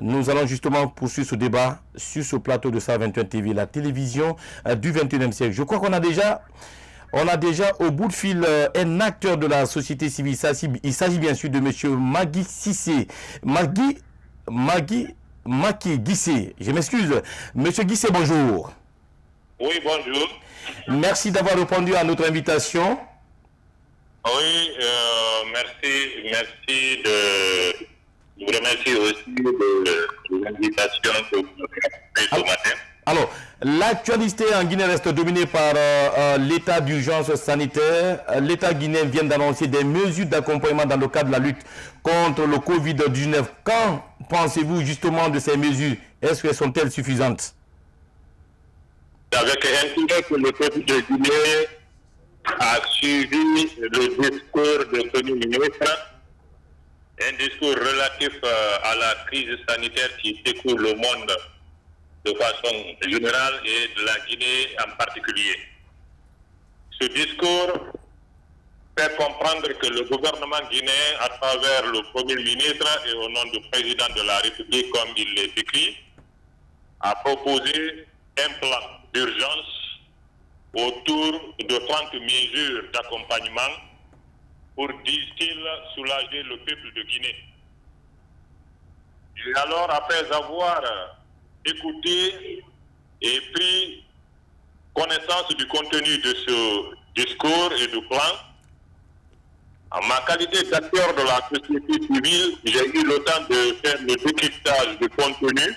Nous allons justement poursuivre ce débat sur ce plateau de 121 TV, la télévision du 21e siècle. Je crois qu'on a déjà au bout de fil un acteur de la société civile. Il s'agit bien sûr de M. Magui Cissé. Maki Guissé. Je m'excuse. Monsieur Guissé, bonjour. Oui, bonjour. Merci d'avoir répondu à notre invitation. Oui, merci de... Je vous remercie aussi de l'invitation que vous avez faite ce matin. Alors, l'actualité en Guinée reste dominée par l'état d'urgence sanitaire. L'État guinéen vient d'annoncer des mesures d'accompagnement dans le cadre de la lutte contre le Covid-19. Quand pensez-vous justement de ces mesures? Est-ce qu'elles sont-elles suffisantes? Avec intérêt que le peuple de Guinée a suivi le discours du Premier ministre, un discours relatif à la crise sanitaire qui secoue le monde de façon générale et de la Guinée en particulier. Ce discours fait comprendre que le gouvernement guinéen, à travers le Premier ministre et au nom du président de la République, comme il l'est écrit, a proposé un plan d'urgence autour de 30 mesures d'accompagnement pour, disent-ils, soulager le peuple de Guinée. Et alors, après avoir écouté et pris connaissance du contenu de ce discours et du plan, en ma qualité d'acteur de la société civile, j'ai eu le temps de faire le décryptage du contenu,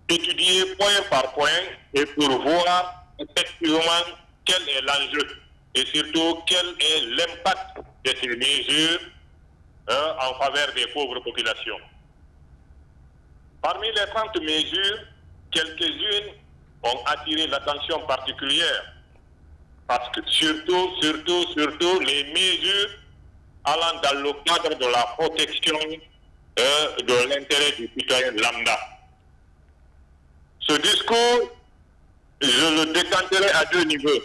étudier point par point et pour voir effectivement quel est l'enjeu et surtout quel est l'impact de ces mesures en faveur des pauvres populations. Parmi les 30 mesures, quelques-unes ont attiré l'attention particulière parce que surtout les mesures allant dans le cadre de la protection de l'intérêt du citoyen lambda. Ce discours, je le décanterai à deux niveaux.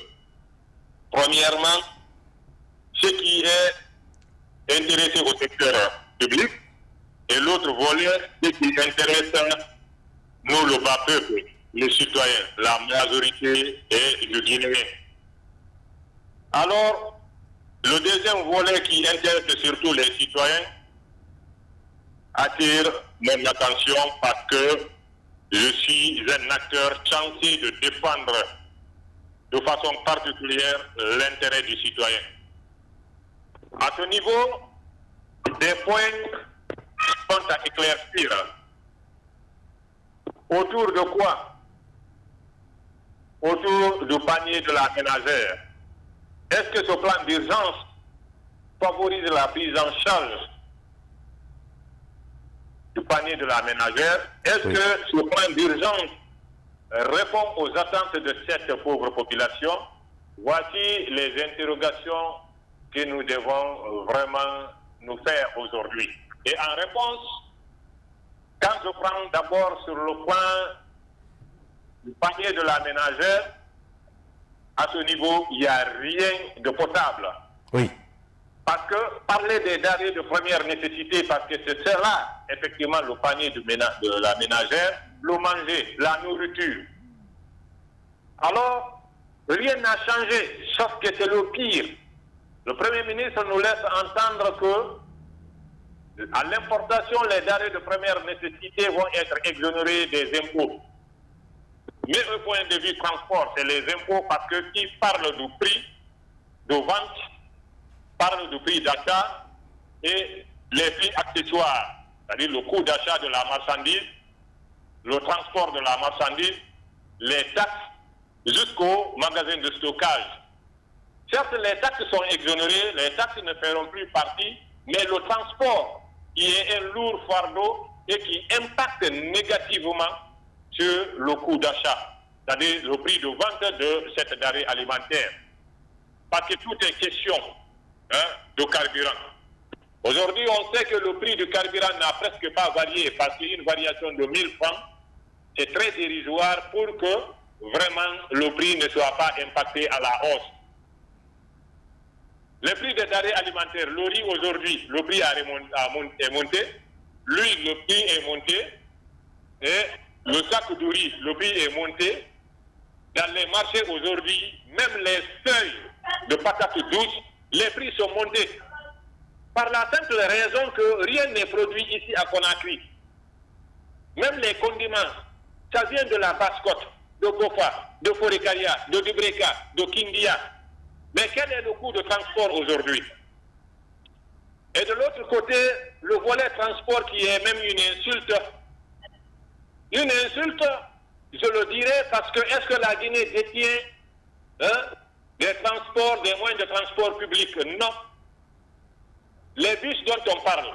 Premièrement, ce qui est intéressé au secteur public et l'autre volet, ce qui intéresse nous, le bas peuple, les citoyens, la majorité et le Guinéen. Alors, le deuxième volet qui intéresse surtout les citoyens attire mon attention parce que je suis un acteur censé de défendre de façon particulière l'intérêt du citoyen. À ce niveau, des points sont à éclaircir. Autour de quoi? Autour du panier de la ménagère. Est-ce que ce plan d'urgence favorise la prise en charge du panier de la ménagère? Est-ce que ce plan d'urgence répond aux attentes de cette pauvre population? Voici les interrogations que nous devons vraiment nous faire aujourd'hui. Et en réponse, quand je prends d'abord sur le point du panier de la ménagère, à ce niveau, il n'y a rien de potable. Oui. Parce que parler des denrées de première nécessité, parce que c'est cela, effectivement, le panier de la ménagère, le manger, la nourriture. Alors, rien n'a changé, sauf que c'est le pire. Le Premier ministre nous laisse entendre que, à l'importation, les denrées de première nécessité vont être exonérées des impôts. Mais au point de vue transport, c'est les impôts parce que qui parle du prix de vente, parle du prix d'achat et les prix accessoires, c'est-à-dire le coût d'achat de la marchandise, le transport de la marchandise, les taxes jusqu'au magasin de stockage. Certes, les taxes sont exonérées, les taxes ne feront plus partie, mais le transport, qui est un lourd fardeau et qui impacte négativement sur le coût d'achat, c'est-à-dire le prix de vente de cette denrée alimentaire. Parce que tout est question de carburant. Aujourd'hui, on sait que le prix du carburant n'a presque pas varié parce qu'une variation de 1000 francs, c'est très dérisoire pour que vraiment le prix ne soit pas impacté à la hausse. Le prix des denrées alimentaires, le riz aujourd'hui, le prix est monté. l'huile, le prix est monté. Et le sac de riz, le prix est monté. Dans les marchés aujourd'hui, même les feuilles de patates douces, les prix sont montés. Par la simple raison que rien n'est produit ici à Conakry. Même les condiments, ça vient de la Basse-Côte, de Gofa, de Forécaria, de Dubreka, de Kindia. Mais quel est le coût de transport aujourd'hui? Et de l'autre côté, le volet transport qui est même une insulte. Une insulte, je le dirais, parce que est-ce que la Guinée détient des transports, des moyens de transport public? Non. Les bus dont on parle,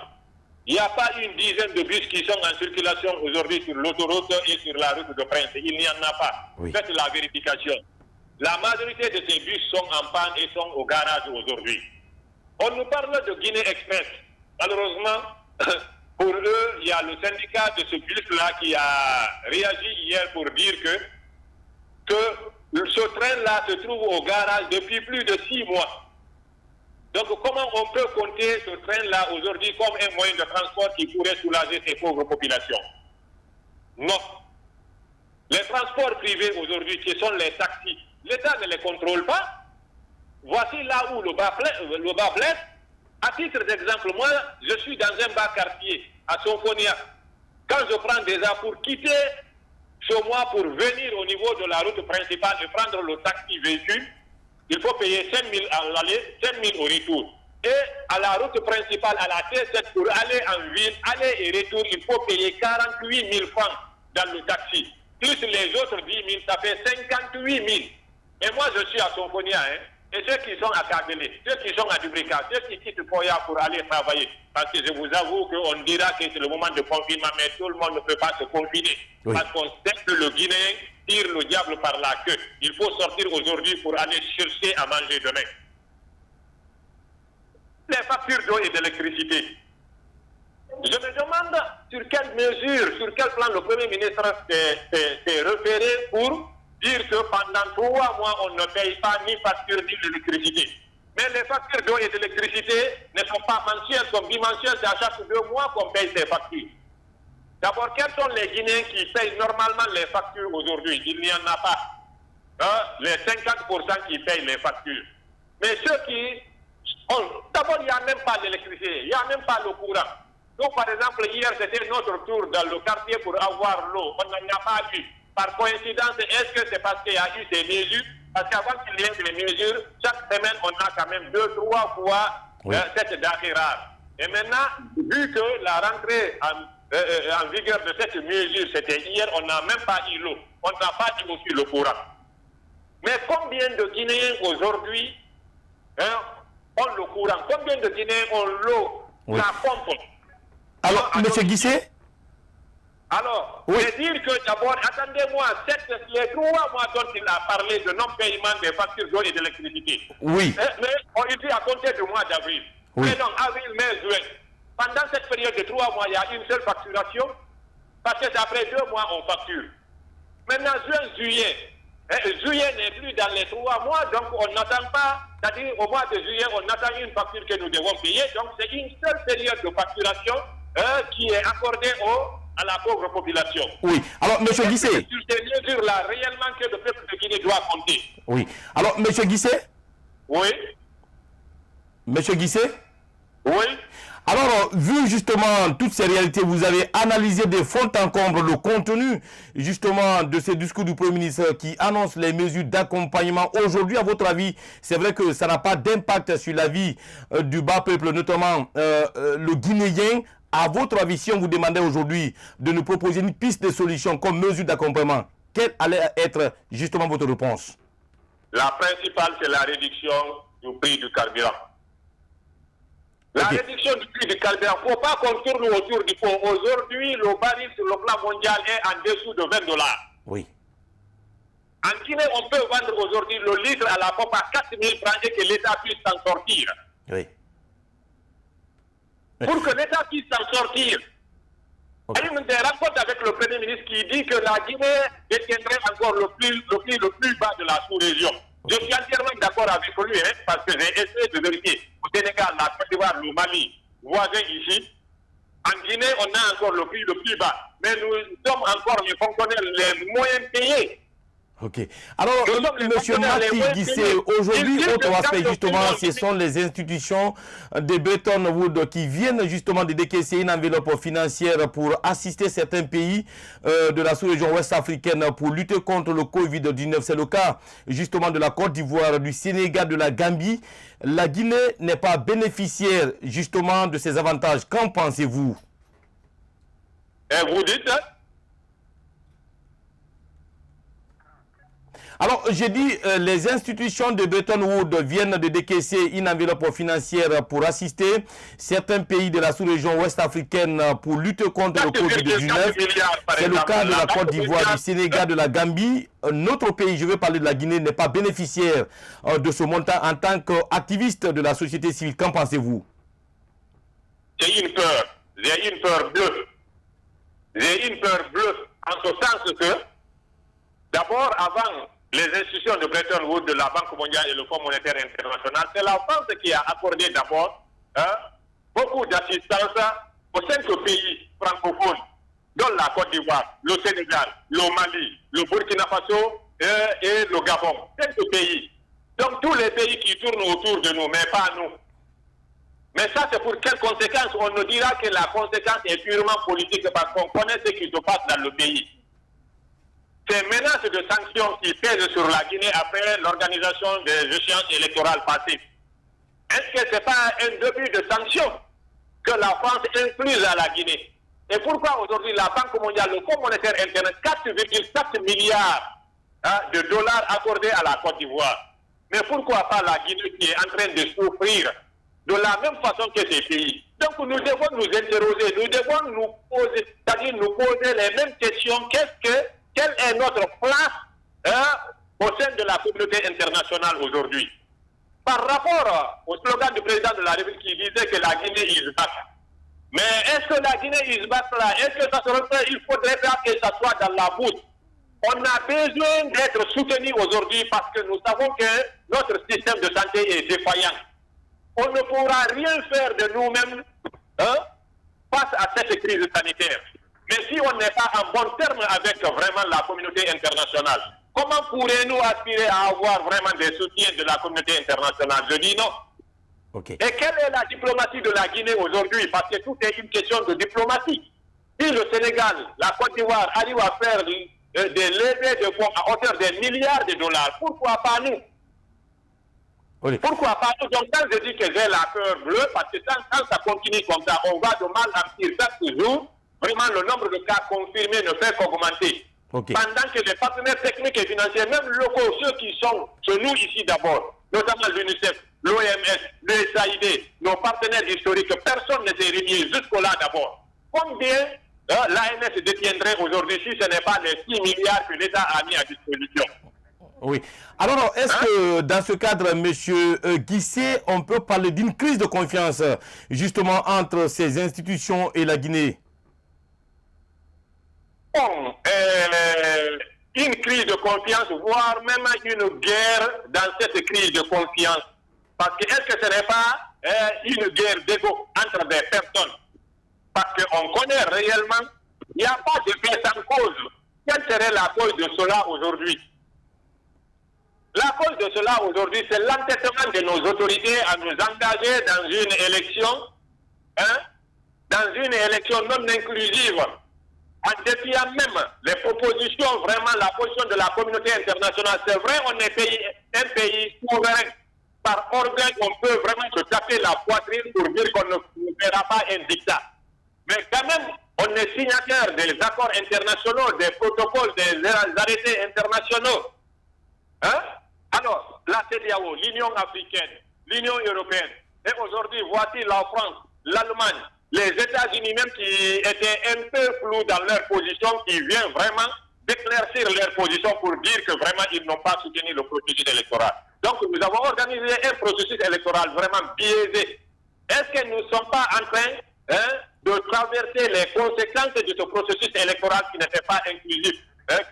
il n'y a pas une dizaine de bus qui sont en circulation aujourd'hui sur l'autoroute et sur la route de Prince. Il n'y en a pas. Oui. Faites la vérification. La majorité de ces bus sont en panne et sont au garage aujourd'hui. On nous parle de Guinée Express. Malheureusement, pour eux, il y a le syndicat de ce bus-là qui a réagi hier pour dire que ce train-là se trouve au garage depuis plus de 6 mois. Donc, comment on peut compter ce train-là aujourd'hui comme un moyen de transport qui pourrait soulager ces pauvres populations? Non. Les transports privés aujourd'hui, qui sont les taxis, l'État ne les contrôle pas. Voici là où le bas blesse. À titre d'exemple, moi, je suis dans un bas quartier à Sonfonia. Quand je prends des heures pour quitter chez moi pour venir au niveau de la route principale et prendre le taxi véhicule, il faut payer 5 000 à l'aller, 5 000 au retour. Et à la route principale, à la T7, pour aller en ville, aller et retour, il faut payer 48 000 francs dans le taxi. Plus les autres 10 000, ça fait 58 000. Et moi, je suis à Sonfonia, Et ceux qui sont à Kabélé, ceux qui sont à Dubrika, ceux qui quittent Foya pour aller travailler. Parce que je vous avoue qu'on dira que c'est le moment de confinement, mais tout le monde ne peut pas se confiner. Oui. Parce qu'on sait que le Guinéen tire le diable par la queue. Il faut sortir aujourd'hui pour aller chercher à manger demain. Les factures d'eau et d'électricité. Je me demande sur quelle mesure, sur quel plan le Premier ministre s'est référé pour dire que pendant 3 mois, on ne paye pas ni facture ni d'électricité. Mais les factures d'eau et d'électricité ne sont pas mensuelles, sont bimensuelles, c'est à chaque 2 mois qu'on paye ces factures. D'abord, quels sont les Guinéens qui payent normalement les factures aujourd'hui? Il n'y en a pas. Les 50% qui payent les factures. Mais ceux qui... D'abord, il n'y a même pas d'électricité, il n'y a même pas le courant. Donc, par exemple, hier, c'était notre tour dans le quartier pour avoir l'eau. On n'en a pas eu. Par coïncidence, est-ce que c'est parce qu'il y a eu des mesures? Parce qu'avant qu'il y ait des mesures, chaque semaine, on a quand même 2-3 fois cette denrée rare. Et maintenant, vu que la rentrée en vigueur de cette mesure, c'était hier, on n'a même pas eu l'eau. On n'a pas eu aussi le courant. Mais combien de Guinéens aujourd'hui ont le courant? Combien de Guinéens ont l'eau, la pompe? Alors, M. Guissé? Alors, c'est dire que d'abord, attendez-moi, les 3 mois dont il a parlé de non-paiement des factures d'eau et d'électricité. Oui. Mais on dit à compter du mois d'avril. Oui. Mais non, avril, mai, juin. Pendant cette période de 3 mois, il y a une seule facturation. Parce que c'est après 2 mois, on facture. Maintenant, juin, juillet. Juillet n'est plus dans les 3 mois, donc on n'attend pas. C'est-à-dire, au mois de juillet, on attend une facture que nous devons payer. Donc, c'est une seule période de facturation qui est accordée à la pauvre population. Oui. Alors, M. Guissé. C'est sur ces mesures-là, réellement, que le peuple de Guinée doit compter. Oui. Alors, M. Guissé. Oui. M. Guissé. Oui. Alors, vu justement toutes ces réalités, vous avez analysé de fond en comble le contenu justement de ces discours du Premier ministre qui annonce les mesures d'accompagnement. Aujourd'hui, à votre avis, c'est vrai que ça n'a pas d'impact sur la vie du bas peuple, notamment le Guinéen. À votre avis, si on vous demandait aujourd'hui de nous proposer une piste de solution comme mesure d'accompagnement, quelle allait être justement votre réponse? La principale, c'est la réduction du prix du carburant. La réduction du prix du carburant, il ne faut pas qu'on tourne autour du pot. Aujourd'hui, le baril sur le plan mondial est en dessous de $20. Oui. En Guinée, on peut vendre aujourd'hui le litre à la pompe à 4 000 francs et que l'État puisse s'en sortir. Oui. Pour que l'État puisse s'en sortir. Il y a une des rencontres avec le Premier ministre qui dit que la Guinée détiendrait encore le prix le plus bas de la sous-région. Je suis entièrement d'accord avec lui, parce que j'ai essayé de vérifier au Sénégal, la Côte d'Ivoire, le Mali, voisin ici. En Guinée, on a encore le prix le plus bas. Mais nous sommes encore les fonctionnaires les moyens payés. Ok. Alors, M. Marty Guissé, aujourd'hui, autre aspect, justement, ce sont les institutions de Bretton Woods qui viennent justement de décaisser une enveloppe financière pour assister certains pays de la sous-région ouest africaine pour lutter contre le Covid-19. C'est le cas justement de la Côte d'Ivoire, du Sénégal, de la Gambie. La Guinée n'est pas bénéficiaire justement de ces avantages. Qu'en pensez-vous? Et vous dites, hein? Alors, j'ai dit, les institutions de Bretton Woods viennent de décaisser une enveloppe financière pour assister certains pays de la sous-région ouest africaine pour lutter contre le Covid-19. C'est le cas de la Côte d'Ivoire, du Sénégal, de la Gambie. Notre pays, je veux parler de la Guinée, n'est pas bénéficiaire de ce montant en tant qu'activiste de la société civile. Qu'en pensez-vous? J'ai une peur. J'ai une peur bleue. J'ai une peur bleue en ce sens que, d'abord, avant les institutions de Bretton Woods, de la Banque mondiale et le Fonds monétaire international, c'est la France qui a accordé d'abord beaucoup d'assistance aux 5 pays francophones, dont la Côte d'Ivoire, le Sénégal, le Mali, le Burkina Faso et le Gabon. 5 pays. Donc tous les pays qui tournent autour de nous, mais pas nous. Mais ça, c'est pour quelles conséquences? On nous dira que la conséquence est purement politique parce qu'on connaît ce qui se passe dans le pays. Ces menaces de sanctions qui pèsent sur la Guinée après l'organisation des échéances électorales passées, est-ce que ce n'est pas un début de sanctions que la France inflige à la Guinée? Et pourquoi aujourd'hui la Banque mondiale, le Fonds monétaire international, 4,4 milliards de dollars accordés à la Côte d'Ivoire? Mais pourquoi pas la Guinée qui est en train de souffrir de la même façon que ces pays? Donc nous devons nous interroger, nous devons nous poser, c'est-à-dire nous poser les mêmes questions. Quelle est notre place au sein de la communauté internationale aujourd'hui? Par rapport au slogan du président de la République qui disait que la Guinée is back. Mais est-ce que la Guinée is back là? Est-ce que ça se refait? Il faudrait pas que ça soit dans la bouche. On a besoin d'être soutenu aujourd'hui parce que nous savons que notre système de santé est défaillant. On ne pourra rien faire de nous-mêmes face à cette crise sanitaire. Mais si on n'est pas en bon terme avec vraiment la communauté internationale, comment pourrions-nous aspirer à avoir vraiment des soutiens de la communauté internationale? Je dis non. Okay. Et quelle est la diplomatie de la Guinée aujourd'hui? Parce que tout est une question de diplomatie. Si le Sénégal, la Côte d'Ivoire arrivent à faire des levées de fonds à hauteur des milliards de dollars, pourquoi pas nous? Oui. Pourquoi pas nous? Donc quand je dis que j'ai la peur bleue, parce que quand ça continue comme ça, on va de mal en pire chaque jour. Vraiment, le nombre de cas confirmés ne fait qu'augmenter. Okay. Pendant que les partenaires techniques et financiers, même locaux, ceux qui sont chez nous ici d'abord, notamment l'UNICEF, l'OMS, le SAID, nos partenaires historiques, personne ne s'est réuni jusqu'au-là d'abord. Combien l'ANS détiendrait aujourd'hui si ce n'est pas les 6 milliards que l'État a mis à disposition? Oui. Alors, est-ce que dans ce cadre, M. Guissé, on peut parler d'une crise de confiance justement entre ces institutions et la Guinée? Bon, une crise de confiance, voire même une guerre dans cette crise de confiance. Parce que est-ce que ce n'est pas une guerre d'ego entre des personnes? Parce qu'on connaît réellement, il n'y a pas de paix sans cause. Quelle serait la cause de cela aujourd'hui? La cause de cela aujourd'hui, c'est l'entêtement de nos autorités à nous engager dans une élection, dans une élection non inclusive, en défiant même les propositions, vraiment la position de la communauté internationale. C'est vrai, on est un pays souverain. Par orgueil, on peut vraiment se taper la poitrine pour dire qu'on ne fera pas un dictat. Mais quand même, on est signataire des accords internationaux, des protocoles, des arrêtés internationaux. Alors, la CEDEAO, l'Union africaine, l'Union européenne, et aujourd'hui, voici la France, l'Allemagne, les États-Unis même qui étaient un peu flous dans leur position, qui viennent vraiment d'éclaircir leur position pour dire que vraiment ils n'ont pas soutenu le processus électoral. Donc nous avons organisé un processus électoral vraiment biaisé. Est-ce que nous ne sommes pas en train de traverser les conséquences de ce processus électoral qui n'était pas inclusif,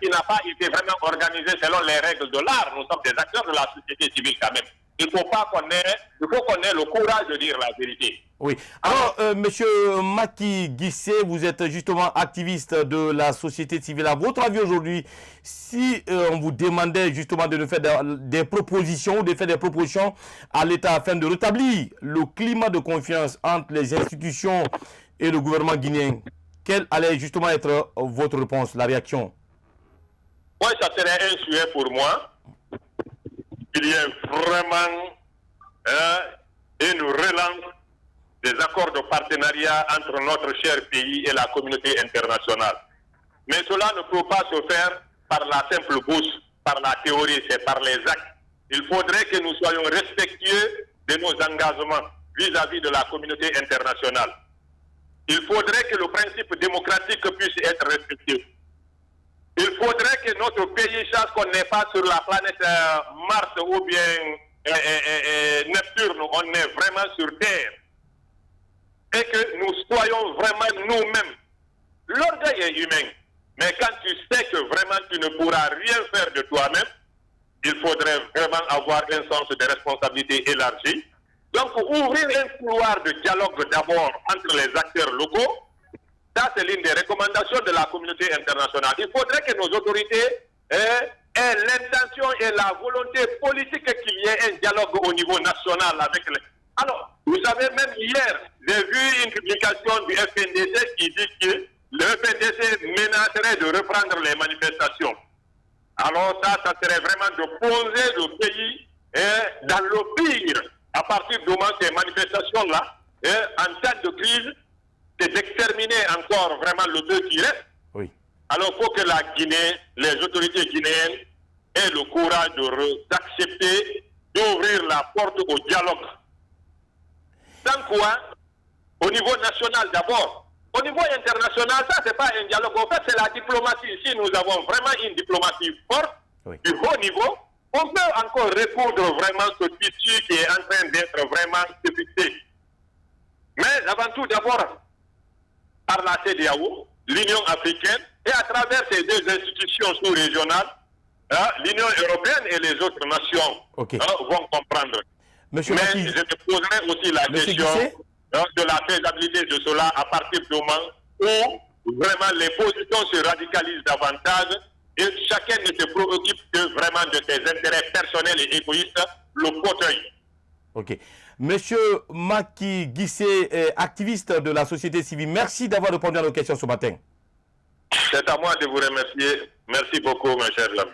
qui n'a pas été vraiment organisé selon les règles de l'art? Nous sommes des acteurs de la société civile quand même. il faut qu'on ait le courage de dire la vérité. Oui. Alors, Monsieur Macky Guissé, vous êtes justement activiste de la société civile. À votre avis aujourd'hui, si on vous demandait justement de nous faire des propositions ou de faire des propositions à l'État afin de rétablir le climat de confiance entre les institutions et le gouvernement guinéen, quelle allait justement être votre réponse, la réaction? Oui, ça serait un souhait pour moi. Il y a vraiment une relance des accords de partenariat entre notre cher pays et la communauté internationale. Mais cela ne peut pas se faire par la simple bouche, par la théorie, c'est par les actes. Il faudrait que nous soyons respectueux de nos engagements vis-à-vis de la communauté internationale. Il faudrait que le principe démocratique puisse être respecté. Il faudrait que notre pays sache qu'on n'est pas sur la planète Mars ou bien Neptune, on est vraiment sur Terre. Et que nous soyons vraiment nous-mêmes. L'orgueil est humain. Mais quand tu sais que vraiment tu ne pourras rien faire de toi-même, il faudrait vraiment avoir un sens de responsabilité élargi. Donc, ouvrir un couloir de dialogue d'abord entre les acteurs locaux, ça c'est l'une des recommandations de la communauté internationale. Il faudrait que nos autorités aient l'intention et la volonté politique qu'il y ait un dialogue au niveau national avec les... Alors, vous savez, même hier, j'ai vu une publication du FNDC qui dit que le FNDC menacerait de reprendre les manifestations. Alors ça serait vraiment de poser le pays dans le pire. À partir du moment où ces manifestations-là, en temps de crise, c'est d'exterminer encore vraiment le deux qui reste. Oui. Alors il faut que la Guinée, les autorités guinéennes aient le courage d'accepter d'ouvrir la porte au dialogue. Sans quoi, au niveau national d'abord, au niveau international, ça c'est pas un dialogue, en fait c'est la diplomatie. Si nous avons vraiment une diplomatie forte, oui, du haut niveau, on peut encore recoudre vraiment ce tissu qui est en train d'être vraiment fixé. Mais avant tout d'abord, par la CEDEAO, l'Union africaine, et à travers ces deux institutions sous-régionales, l'Union européenne et les autres nations vont comprendre. Monsieur Mais Macky, je te poserai aussi la question de la faisabilité de cela à partir du moment où vraiment les positions se radicalisent davantage et chacun ne se préoccupe que vraiment de ses intérêts personnels et égoïstes, le fauteuil. Ok. Monsieur Macky Guissé, activiste de la société civile, merci d'avoir répondu à nos questions ce matin. C'est à moi de vous remercier. Merci beaucoup, mes chers amis.